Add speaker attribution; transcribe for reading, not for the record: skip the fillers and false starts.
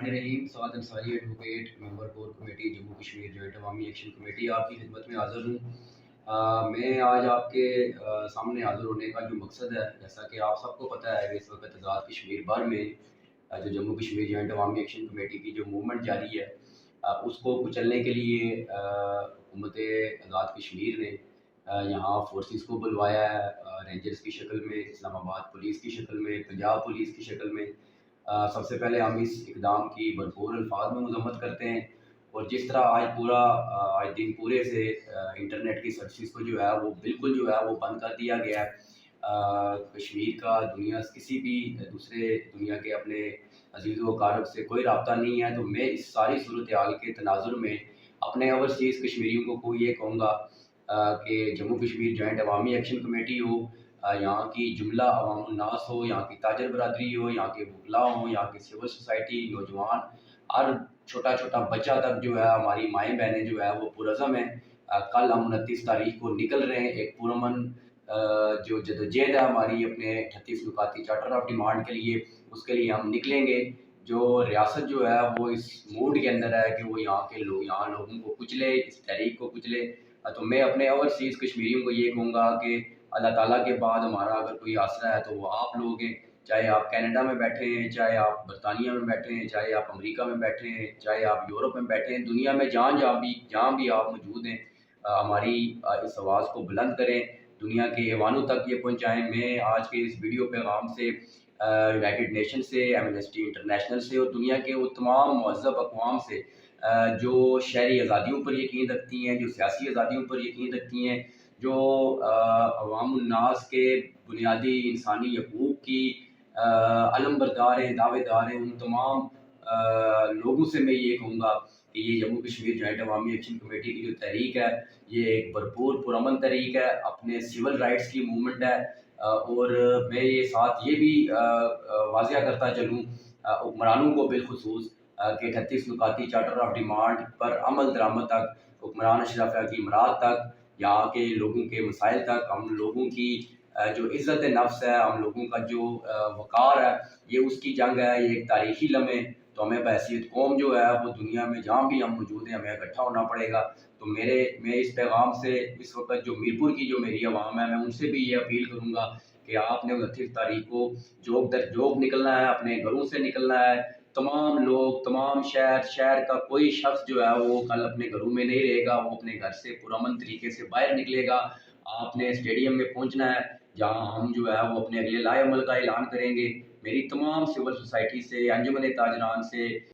Speaker 1: रहीम Sawad Ansari advocate member core committee Jammu Kashmir joint Awami action committee आपकी खिदमत में हाज़िर हूँ। मैं आज आपके सामने हाज़िर होने का जो मकसद है, जैसा कि आप सबको पता है कि इस वक्त आज़ाद कश्मीर भर में जो Jammu Kashmir joint Awami action committee की जो मूवमेंट जारी है, उसको कुचलने के लिए हुकूमत आज़ाद कश्मीर ने यहाँ फोर्सेस को बुलवाया है, रेंजर्स की शक्ल में, इस्लामाबाद पुलिस की शक्ल में, पंजाब पुलिस की शक्ल में। सबसे पहले हम इस इकदाम की भरपूर अल्फाज में मजम्मत करते हैं। और जिस तरह आज दिन पूरे से इंटरनेट की सर्विस को जो है वो बिल्कुल जो है वो बंद कर दिया गया है। कश्मीर का दुनिया किसी भी दूसरे दुनिया के अपने अजीज़ व अकारब से कोई रब्ता नहीं है। तो मैं इस सारी सूरत हाल के तनाजुर में अपने ओवरसीज़ कश्मीरियों को ये कहूँगा कि Jammu Kashmir joint Awami action committee हो, यहाँ की जुमला अवामुन्नास हो, यहाँ की ताजर बरादरी हो, यहाँ के वकला हो, यहाँ की सिविल सोसाइटी, नौजवान, हर छोटा छोटा बच्चा तक जो है, हमारी माएँ बहनें जो है वो पुरज़म हैं। कल हम 29 तारीख को निकल रहे हैं एक पुरअमन जो जदोजहद है हमारी अपने 38 नुकाती चार्टर ऑफ डिमांड के लिए, उसके लिए हम निकलेंगे। जो रियासत जो है वो इस मूड के अंदर है कि वो यहाँ लोगों को कुचले, इस तहरीक को कुचले। तो मैं अपने ओवरसीज़ कश्मीरियों को ये कहूँगा कि अल्लाह ताला के बाद हमारा अगर कोई आसरा है तो वो आप लोग हैं। चाहे आप कनाडा में बैठे हैं, चाहे आप बरतानिया में बैठे हैं, चाहे आप अमेरिका में बैठे हैं, चाहे आप यूरोप में बैठे हैं, दुनिया में जहाँ भी आप मौजूद हैं, हमारी इस आवाज़ को बुलंद करें, दुनिया के ऐवानों तक ये पहुँचाएँ। मैं आज के इस वीडियो पैगाम से यूनाइटेड नेशन से, एमनेस्टी इंटरनेशनल से और दुनिया के वो तमाम मुहज़्ज़ब अक़वाम से जो शहरी आज़ादियों पर यकीन रखती हैं, जो सियासी आज़ादियों पर यकीन रखती हैं, जो अवामुन्नास के बुनियादी इंसानी हकूक़ की अलमबरदार हैं, दावेदार हैं, उन तमाम लोगों से मैं ये कहूँगा कि ये Jammu Kashmir joint Awami action committee की जो तहरीक है, ये एक भरपूर पुरअमन तहरीक है, अपने सिविल राइट्स की मूवमेंट है। और मैं ये साथ ये भी वाज़िया करता चलूँ हुक्मरानों को बिलखुसूस कि 38 नुकाती चार्टर ऑफ डिमांड पर अमल दरामद तक, हुक्मरान अशरफ की इमरात तक, यहाँ के लोगों के मसाइल तक, हम लोगों की जो इज़्ज़त नफ्स है, हम लोगों का जो वक़ार है, ये उसकी जंग है, ये एक तारीख़ी लम्हे। तो हमें बहैसियत कौम जो है वो दुनिया में जहाँ भी हम मौजूद हैं, हमें इकट्ठा होना पड़ेगा। तो मैं इस पैगाम से इस वक्त जो मीरपुर की जो मेरी आवाम है, मैं उनसे भी ये अपील करूँगा कि आपने 29 तारीख को जोग दर जोग निकलना है, अपने घरों से निकलना है। तमाम लोग, तमाम शहर का कोई शख्स जो है वो कल अपने घरों में नहीं रहेगा, वो अपने घर से पुरअमन तरीके से बाहर निकलेगा। आपने स्टेडियम में पहुँचना है, जहाँ हम जो है वो अपने अगले लाए अमल का ऐलान करेंगे। मेरी तमाम सिविल सोसाइटी से, अंजुमन ताजरान से